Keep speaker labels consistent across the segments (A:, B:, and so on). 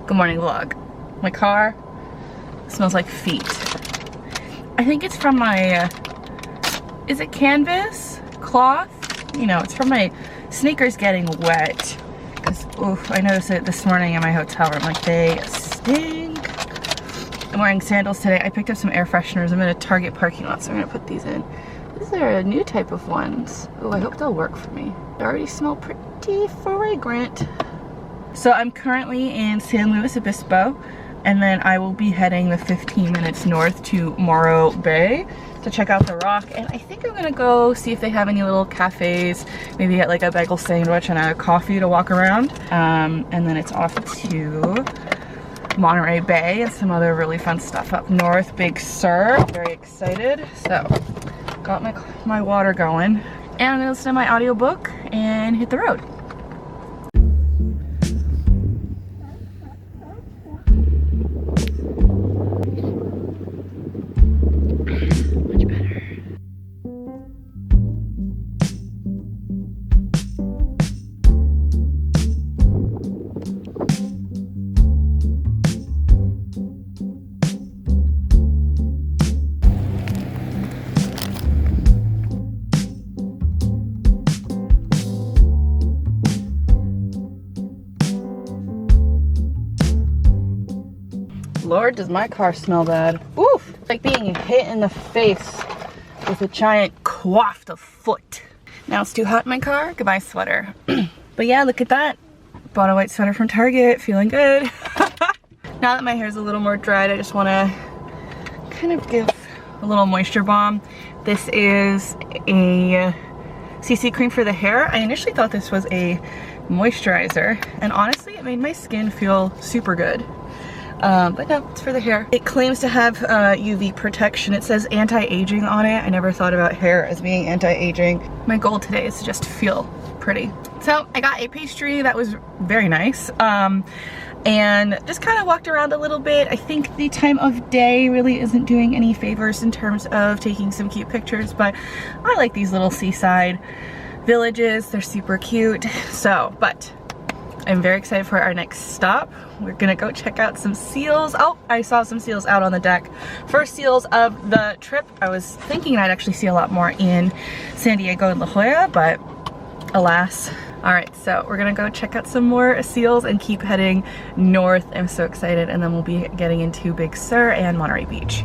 A: Good morning vlog. My car smells like feet. I think it's from my, is it canvas? Cloth? You know, it's from my sneakers getting wet. Because, oof, I noticed it this morning in my hotel room. Like, they stink. I'm wearing sandals today. I picked up some air fresheners. I'm in a Target parking lot, so I'm gonna put these in. These are a new type of ones. Oh, I hope they'll work for me. They already smell pretty fragrant. So I'm currently in San Luis Obispo, and then I will be heading the 15 minutes north to Morro Bay to check out the rock. And I think I'm gonna go see if they have any little cafes, maybe get like a bagel sandwich and a coffee to walk around. And then it's off to Morro Bay and some other really fun stuff up north. Big Sur, very excited. So got my water going, and I'm gonna listen to my audiobook and hit the road. Lord, does my car smell bad. Oof! It's like being hit in the face with a giant quaffed of foot. Now it's too hot in my car. Goodbye, sweater. But yeah, look at that. Bought a white sweater from Target. Feeling good. Now that my hair is a little more dried, I just want to kind of give a little moisture bomb. This is a CC cream for the hair. I initially thought this was a moisturizer, and honestly, it made my skin feel super good. But no, it's for the hair. It claims to have UV protection. It says anti-aging on it. I never thought about hair as being anti-aging. My goal today is to just feel pretty. So I got a pastry that was very nice. And just kind of walked around a little bit. I think the time of day really isn't doing any favors in terms of taking some cute pictures, but I like these little seaside villages. They're super cute. So, but I'm very excited for our next stop. We're gonna go check out some seals. Oh, I saw some seals out on the deck. First seals of the trip. I was thinking I'd actually see a lot more in San Diego and La Jolla, but alas. All right, so we're gonna go check out some more seals and keep heading north. I'm so excited, and then we'll be getting into Big Sur and Monterey Beach.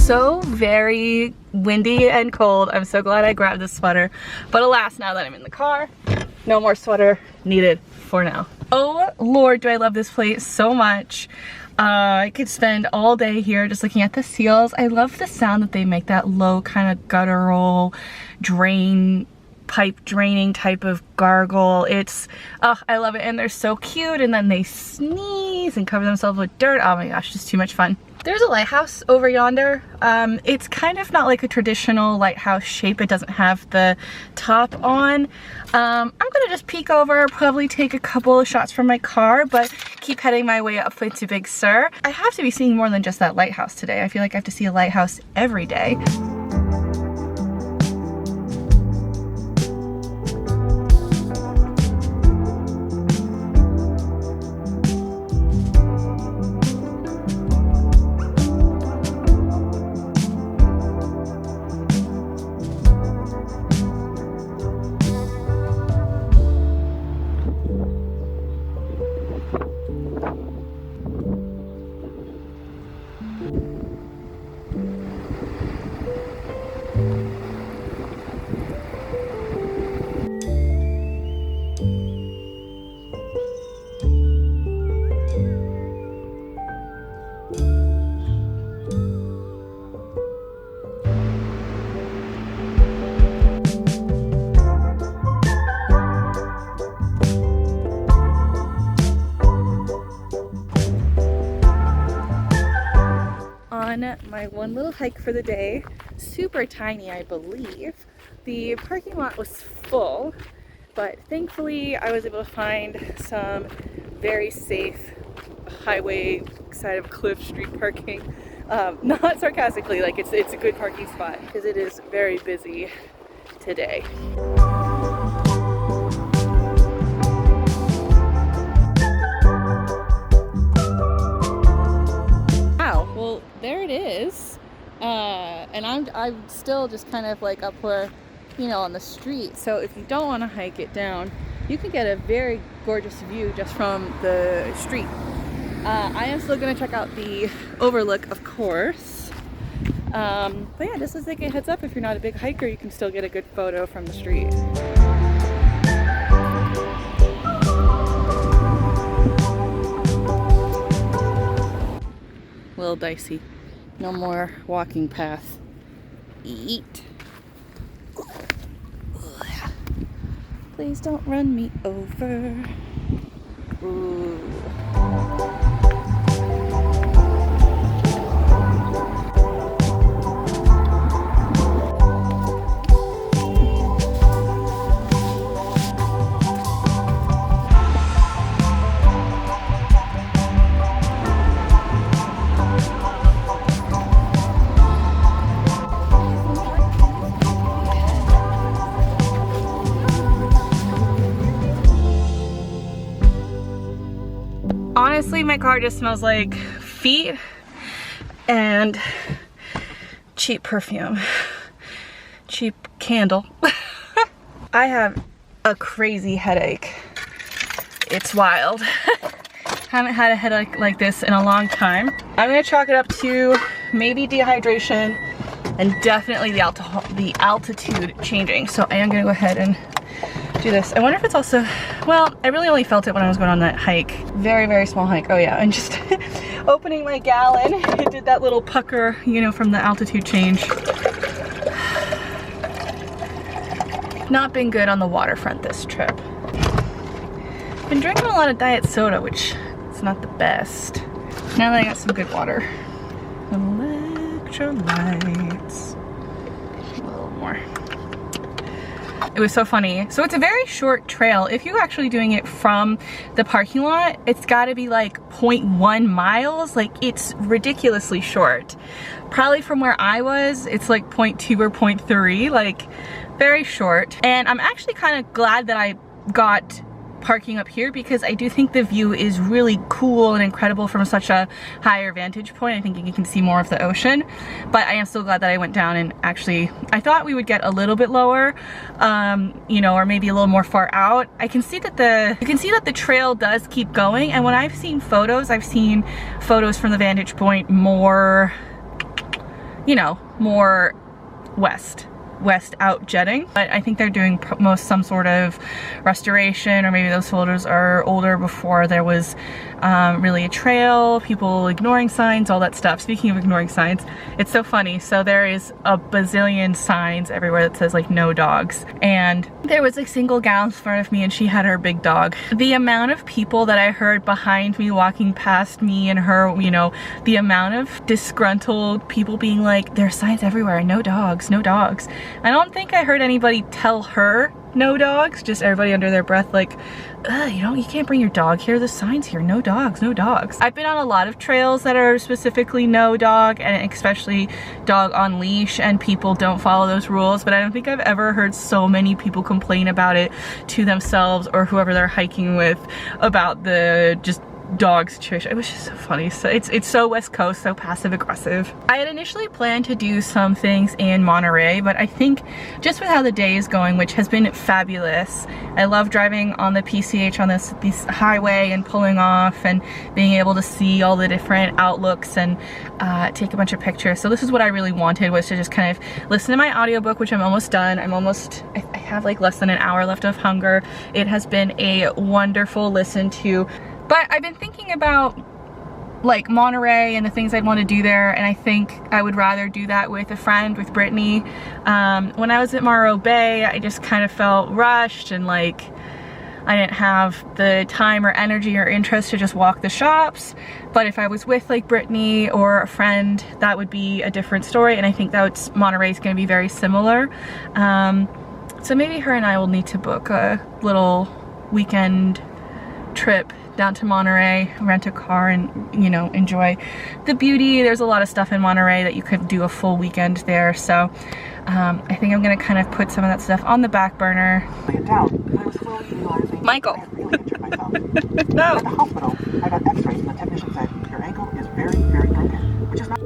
A: So very windy and cold. I'm so glad I grabbed this sweater. But alas, now that I'm in the car, no more sweater needed for now. Oh Lord, do I love this place so much. I could spend all day here just looking at the seals. I love the sound that they make, that low kind of guttural pipe draining type of gargle. It's, oh, I love it. And they're so cute, and then they sneeze and cover themselves with dirt. Oh my gosh, just too much fun. There's a lighthouse over yonder. It's kind of not like a traditional lighthouse shape. It doesn't have the top on. I'm gonna just peek over, probably take a couple of shots from my car, but keep heading my way up into Big Sur. I have to be seeing more than just that lighthouse today. I feel like I have to see a lighthouse every day. my one little hike for the day. Super tiny, I believe. The parking lot was full, but thankfully I was able to find some very safe highway side of Cliff Street parking. Not sarcastically, like it's a good parking spot because it is very busy today. Wow, well there it is. And I'm still just kind of like up where, you know, on the street. So if you don't want to hike it down, you can get a very gorgeous view just from the street. I am still going to check out the overlook, of course. But yeah, just as like a heads up, if you're not a big hiker, you can still get a good photo from the street. A little dicey. No more walking path. Eat. Please don't run me over. Ooh. Honestly, my car just smells like feet and cheap perfume, cheap candle. I have a crazy headache. It's wild. Haven't had a headache like this in a long time. I'm gonna chalk it up to maybe dehydration and definitely the altitude changing. So I am gonna go ahead and do this. I wonder if it's also, well, I really only felt it when I was going on that hike. Very, very small hike. Oh yeah, and just opening my gallon, it did that little pucker, you know, from the altitude change. Not been good on the waterfront this trip. Been drinking a lot of diet soda, which is not the best. Now that I got some good water. Electrolytes. A little more. It was so funny. So it's a very short trail. If you're actually doing it from the parking lot, it's gotta be like 0.1 miles. Like it's ridiculously short. Probably from where I was, it's like 0.2 or 0.3, like very short. And I'm actually kind of glad that I got parking up here because I do think the view is really cool and incredible from such a higher vantage point. I think you can see more of the ocean, but I am still glad that I went down and actually, I thought we would get a little bit lower, you know, or maybe a little more far out. I can see that you can see that the trail does keep going, and when I've seen photos from the vantage point more, you know, more west out jetting, but I think they're doing some sort of restoration, or maybe those photos are older before there was really a trail, people ignoring signs, all that stuff. Speaking of ignoring signs, it's so funny. So there is a bazillion signs everywhere that says like no dogs, and there was a single gal in front of me and she had her big dog. The amount of people that I heard behind me walking past me and her, you know, the amount of disgruntled people being like, there are signs everywhere, no dogs, no dogs. I don't think I heard anybody tell her no dogs, just everybody under their breath like, you know, you can't bring your dog here, the sign's here, no dogs, no dogs. I've been on a lot of trails that are specifically no dog, and especially dog on leash, and people don't follow those rules, but I don't think I've ever heard so many people complain about it to themselves or whoever they're hiking with about the just dog situation. It was just so funny. So it's so West Coast, so passive aggressive. I had initially planned to do some things in Monterey, but I think just with how the day is going, which has been fabulous, I love driving on the PCH on this highway and pulling off and being able to see all the different outlooks and take a bunch of pictures. So this is what I really wanted, was to just kind of listen to my audiobook, which I'm almost done. I have like less than an hour left of Hunger. It has been a wonderful listen to. But I've been thinking about like Monterey and the things I'd want to do there, and I think I would rather do that with a friend, with Brittany. When I was at Morro Bay, I just kind of felt rushed and like, I didn't have the time or energy or interest to just walk the shops. But if I was with like Brittany or a friend, that would be a different story. And I think that Monterey is going to be very similar. So maybe her and I will need to book a little weekend trip down to Monterey, rent a car, and, you know, enjoy the beauty. There's a lot of stuff in Monterey that you could do a full weekend there. So I think I'm gonna kind of put some of that stuff on the back burner. Michael. No.
B: At the hospital, I got x-rays and the technician said your ankle is very, very broken, which is not...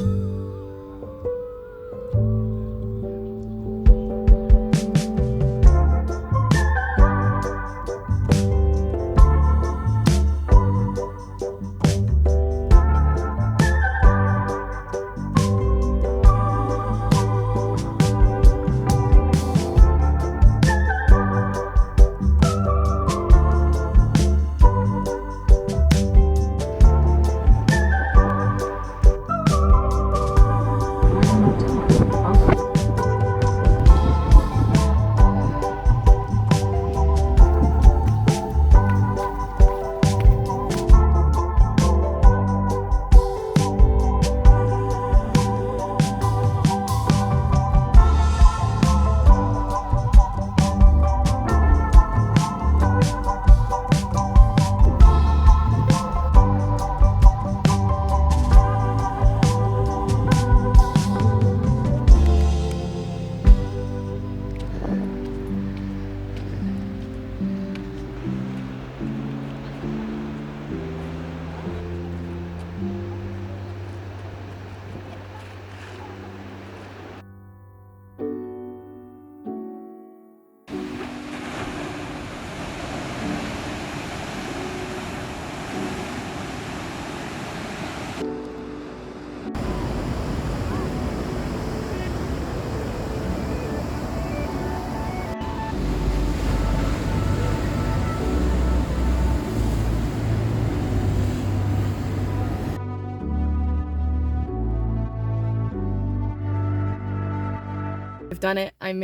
A: I've done it. I've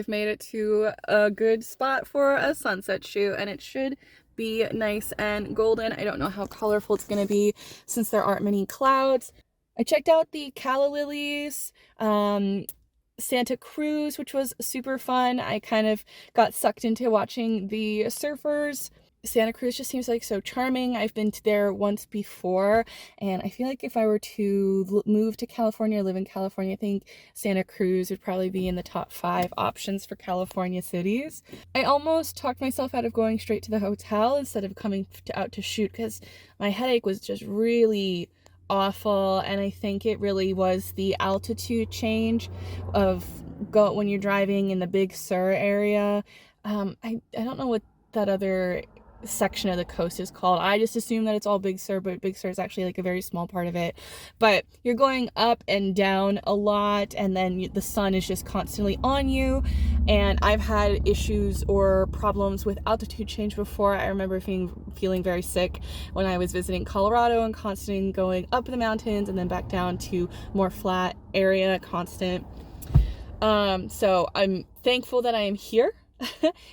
A: made it to a good spot for a sunset shoot, and it should be nice and golden. I don't know how colorful it's gonna be since there aren't many clouds. I checked out the Cala lilies, Santa Cruz, which was super fun. I kind of got sucked into watching the surfers. Santa Cruz just seems like so charming. I've been there once before, and I feel like if I were to move to California or live in California, I think Santa Cruz would probably be in the top 5 options for California cities. I almost talked myself out of going straight to the hotel instead of coming out to shoot because my headache was just really awful, and I think it really was the altitude change of when you're driving in the Big Sur area. I don't know what that other section of the coast is called. I just assume that it's all Big Sur, but Big Sur is actually like a very small part of it. But you're going up and down a lot, and then the sun is just constantly on you. And I've had issues or problems with altitude change before. I remember feeling very sick when I was visiting Colorado and constantly going up the mountains and then back down to more flat area, constant. So I'm thankful that I am here.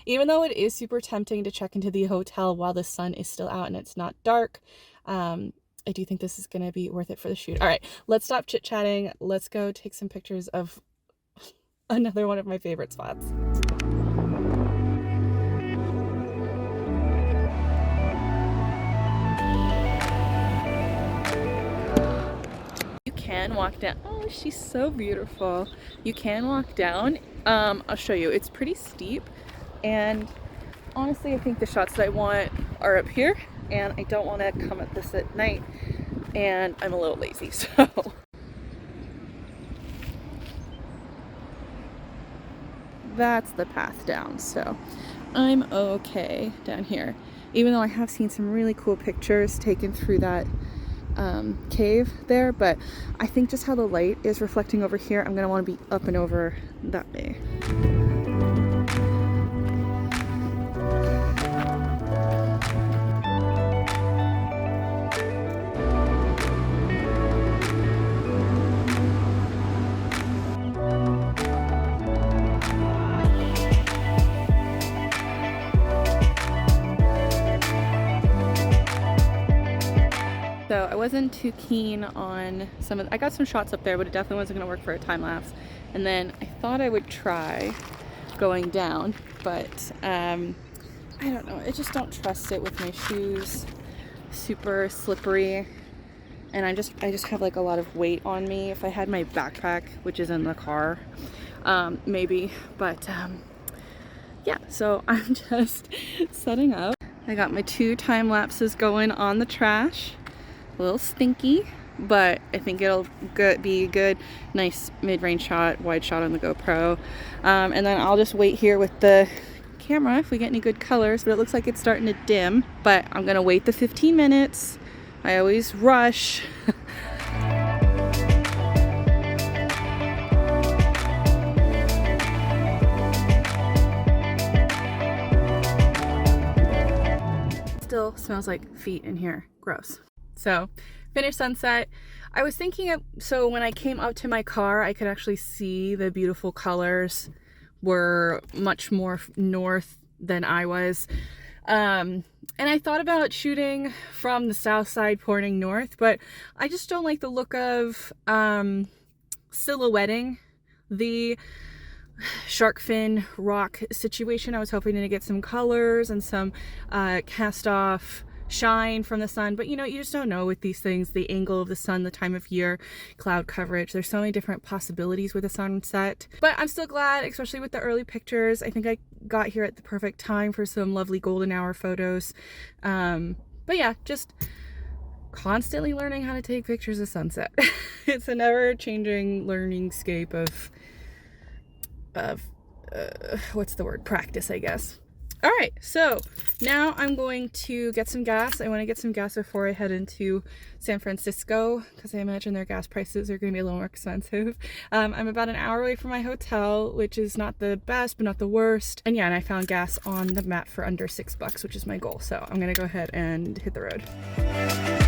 A: Even though it is super tempting to check into the hotel while the sun is still out and it's not dark, I do think this is going to be worth it for the shoot. All right, let's stop chit-chatting. Let's go take some pictures of another one of my favorite spots. You can walk down. Oh, she's so beautiful. You can walk down. I'll show you. It's pretty steep, and honestly I think the shots that I want are up here, and I don't want to come at this at night, and I'm a little lazy, so that's the path down. So I'm okay down here, even though I have seen some really cool pictures taken through that cave there, but I think just how the light is reflecting over here, I'm gonna want to be up and over that way. wasn't too keen on some of, I got some shots up there, but it definitely wasn't gonna work for a time lapse. And then I thought I would try going down, but I don't know, I just don't trust it with my shoes. Super slippery, and I just have like a lot of weight on me. If I had my backpack, which is in the car, maybe, but yeah, so I'm just setting up. I got my 2 time lapses going on the trash. A little stinky, but I think it'll be a good, nice mid-range shot, wide shot on the GoPro. And then I'll just wait here with the camera if we get any good colors, but it looks like it's starting to dim. But I'm gonna wait the 15 minutes. I always rush. Still smells like feet in here. Gross. So, finished sunset. I was thinking of, so when I came up to my car, I could actually see the beautiful colors were much more north than I was. And I thought about shooting from the south side pointing north, but I just don't like the look of silhouetting the shark fin rock situation. I was hoping to get some colors and some cast off shine from the sun, but you know, you just don't know with these things, the angle of the sun, the time of year, cloud coverage. There's so many different possibilities with a sunset, but I'm still glad, especially with the early pictures. I think I got here at the perfect time for some lovely golden hour photos. But yeah, just constantly learning how to take pictures of sunset. It's a never changing learning scape of what's the word? Practice, I guess. All right, so now I'm going to get some gas. I want to get some gas before I head into San Francisco, because I imagine their gas prices are going to be a little more expensive. I'm about an hour away from my hotel, which is not the best, but not the worst. And yeah, and I found gas on the map for under $6, which is my goal. So I'm going to go ahead and hit the road.